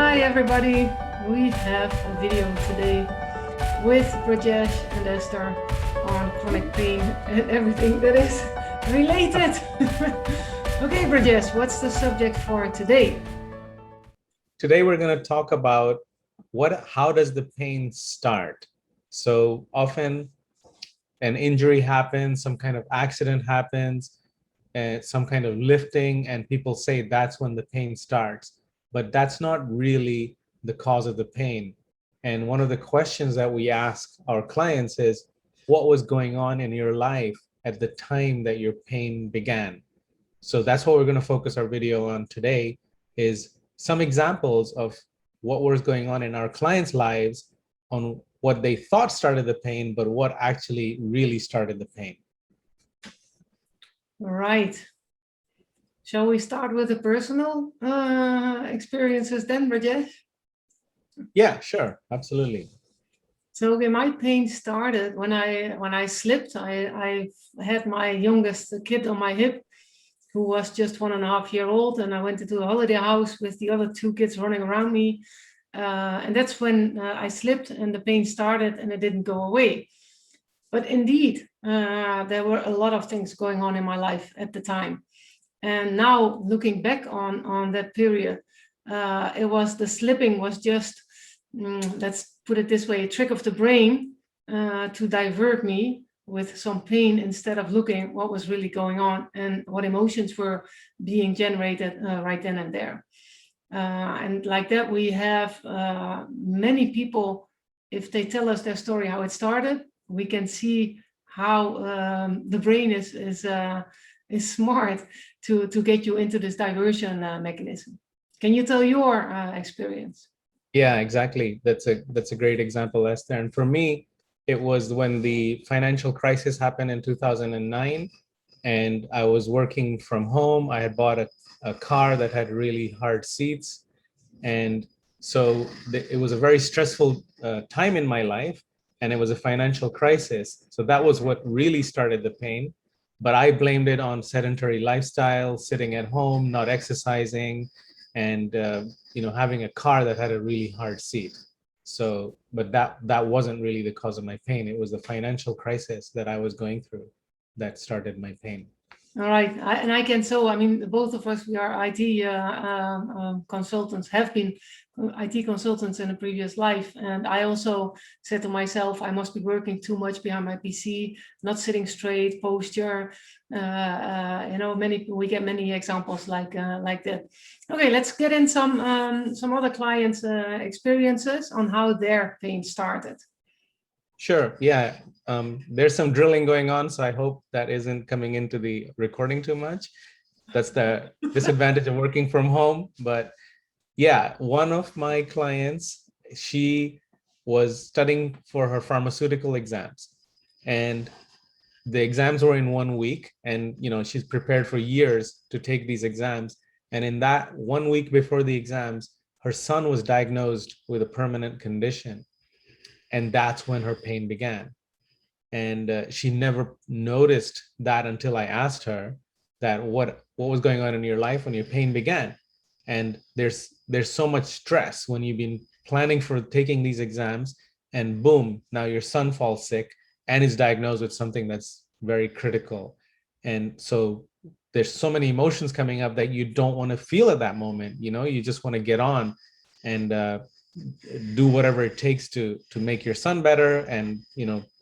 Hi everybody, we have a video today with Rajesh and Esther on chronic pain and everything that is related. Okay, Rajesh, what's the subject for today? Today we're going to talk about how does the pain start? So often an injury happens, some kind of accident happens, and some kind of lifting, and people say that's when the pain starts. But that's not really the cause of the pain. And one of the questions that we ask our clients is, what was going on in your life at the time that your pain began? So that's what we're going to focus our video on today, is some examples of what was going on in our clients' lives, on what they thought started the pain, but what actually really started the pain. Right. Shall we start with the personal experiences then, Rajesh? Yeah, sure, absolutely. So okay, my pain started when I slipped. I had my youngest kid on my hip, who was just 1.5 years old, and I went into a holiday house with the other two kids running around me. And that's when I slipped and the pain started and it didn't go away. But indeed, there were a lot of things going on in my life at the time. And now looking back on that period, the slipping was just, let's put it this way, a trick of the brain to divert me with some pain instead of looking what was really going on and what emotions were being generated right then and there. And like that, we have many people, if they tell us their story, how it started, we can see how the brain is smart to get you into this diversion mechanism. Can you tell your experience? Yeah, exactly. That's a great example, Esther. And for me, it was when the financial crisis happened in 2009, and I was working from home. I had bought a car that had really hard seats, and so it was a very stressful time in my life, and it was a financial crisis. So that was what really started the pain. But I blamed it on sedentary lifestyle, sitting at home, not exercising, and having a car that had a really hard seat. So, but that wasn't really the cause of my pain. It was the financial crisis that I was going through that started my pain. All right, I can. So, I mean, both of us, we are IT consultants, have been IT consultants in a previous life. And I also said to myself, I must be working too much behind my PC, not sitting straight, posture. We get many examples like that. Okay, let's get in some other clients' experiences on how their pain started. Sure. Yeah. There's some drilling going on, so I hope that isn't coming into the recording too much. That's the disadvantage of working from home. But yeah, one of my clients, she was studying for her pharmaceutical exams, and the exams were in 1 week, and she's prepared for years to take these exams. And in that 1 week before the exams, her son was diagnosed with a permanent condition, and that's when her pain began. And she never noticed that until I asked her that what was going on in your life when your pain began. And there's so much stress when you've been planning for taking these exams, and boom, now your son falls sick and is diagnosed with something that's very critical. And so there's so many emotions coming up that you don't want to feel at that moment. You just want to get on and do whatever it takes to make your son better. And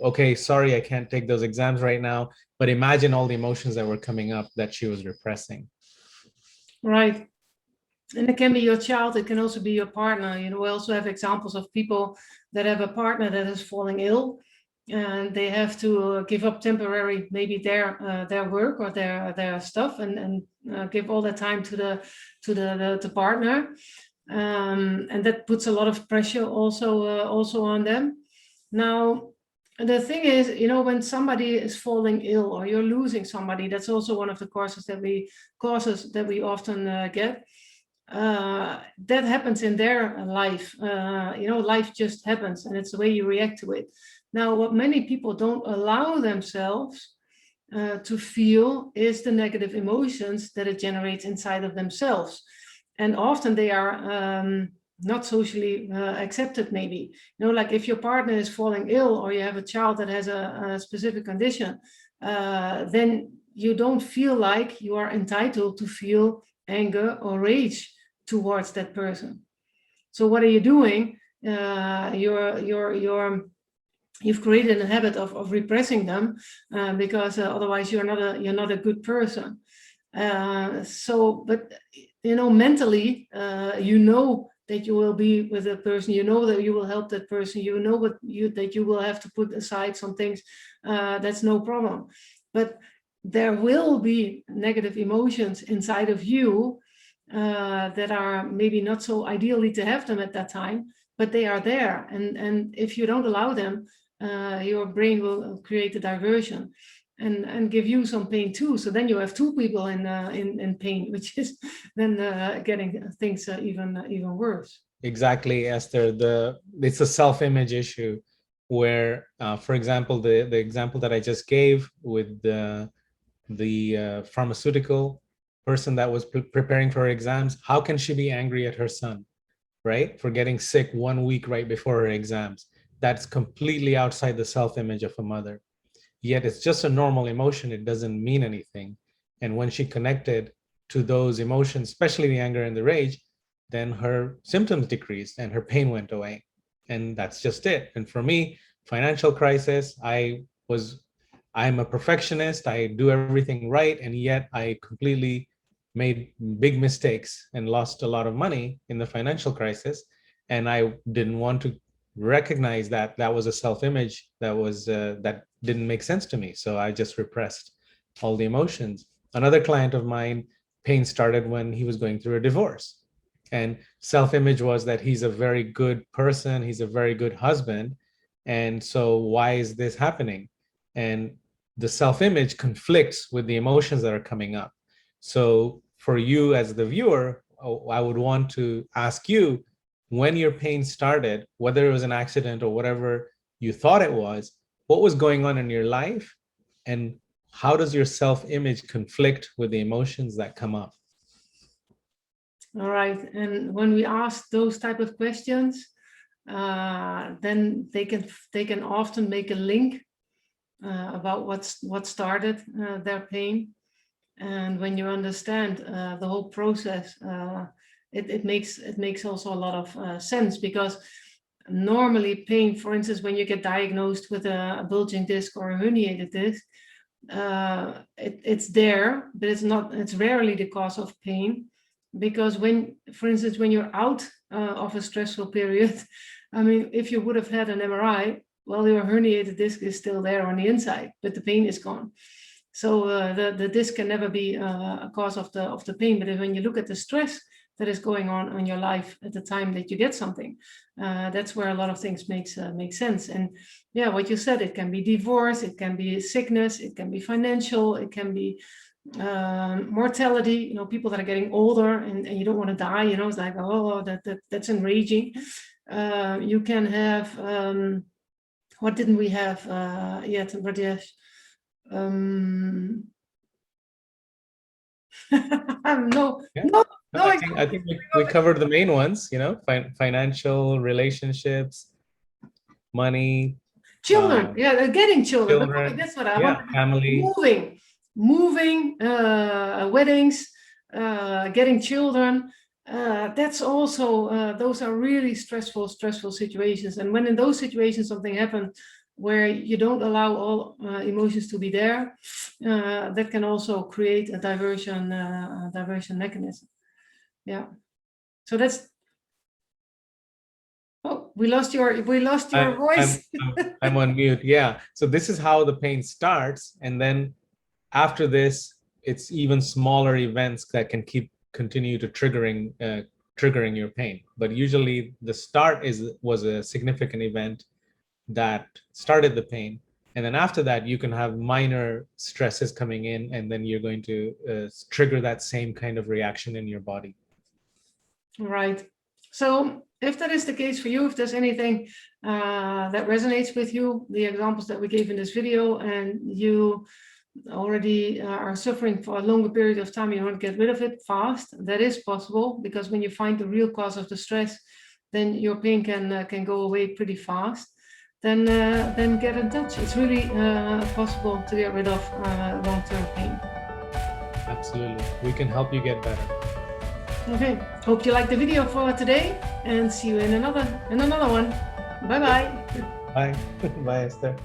okay, sorry, I can't take those exams right now, but imagine all the emotions that were coming up that she was repressing. Right. And it can be your child, it can also be your partner. We also have examples of people that have a partner that is falling ill, and they have to give up temporary, maybe their work or their stuff, and give all the time to the partner. And that puts a lot of pressure also on them. Now, the thing is, when somebody is falling ill or you're losing somebody, that's also one of the causes that we often get. That happens in their life. Life just happens, and it's the way you react to it. Now, what many people don't allow themselves to feel is the negative emotions that it generates inside of themselves. And often they are not socially accepted, maybe. You know, like if your partner is falling ill or you have a child that has a specific condition, then you don't feel like you are entitled to feel anger or rage towards that person. So what are you doing? You've created a habit of repressing them because otherwise you're not a good person. But you know, mentally, you know that you will be with that person, you know that you will help that person, you know that you will have to put aside some things. That's no problem. But there will be negative emotions inside of you that are maybe not so ideally to have them at that time, but they are there. And if you don't allow them, your brain will create a diversion and give you some pain too. So then you have two people in pain, which is then getting things even worse. Exactly, Esther. It's a self-image issue where, for example, the example that I just gave with the pharmaceutical person that was preparing for her exams, how can she be angry at her son, right, for getting sick 1 week right before her exams? That's completely outside the self-image of a mother. Yet it's just a normal emotion. It doesn't mean anything. And when she connected to those emotions, especially the anger and the rage, then her symptoms decreased and her pain went away. And that's just it. And for me, financial crisis, I'm a perfectionist. I do everything right. And yet I completely made big mistakes and lost a lot of money in the financial crisis. And I didn't want to recognize that that was a self-image that didn't make sense to me. So I just repressed all the emotions. Another client of mine, pain started when he was going through a divorce. And self-image was that he's a very good person, he's a very good husband. And so why is this happening? And the self-image conflicts with the emotions that are coming up. So for you as the viewer, I would want to ask you, when your pain started, whether it was an accident or whatever you thought it was, what was going on in your life? And how does your self-image conflict with the emotions that come up? All right. And when we ask those type of questions, then they can often make a link about what started their pain. And when you understand the whole process, it makes also a lot of sense, because normally pain, for instance, when you get diagnosed with a bulging disc or a herniated disc, it's there, but it's rarely the cause of pain. Because when, for instance, when you're out of a stressful period, I mean, if you would have had an MRI, well, your herniated disc is still there on the inside, but the pain is gone. So the disc can never be a cause of the pain. But when you look at the stress that is going on in your life at the time that you get something, that's where a lot of things make sense. And yeah, what you said, it can be divorce, it can be sickness, it can be financial, it can be mortality, you know, people that are getting older and you don't want to die, you know, it's like, oh, that's enraging. You can have, what didn't we have yet, Rajesh? I think we covered the main ones, you know, financial, relationships, money, children, getting children. That's what I want. Family, moving, weddings, getting children. That's also those are really stressful situations. And when in those situations something happens where you don't allow all emotions to be there, that can also create a diversion mechanism. Yeah. So that's. Oh, we lost your voice. I'm on mute. Yeah. So this is how the pain starts, and then after this, it's even smaller events that can continue to triggering your pain. But usually, the start was a significant event that started the pain, and then after that, you can have minor stresses coming in, and then you're going to trigger that same kind of reaction in your body. Right. So if that is the case for you, if there's anything that resonates with you, the examples that we gave in this video, and you already are suffering for a longer period of time, you want to get rid of it fast, that is possible, because when you find the real cause of the stress, then your pain can go away pretty fast, then get in touch. It's really possible to get rid of long-term pain. Absolutely. We can help you get better. Okay, hope you liked the video for today, and see you in another one. Bye-bye. Bye. Bye, Esther.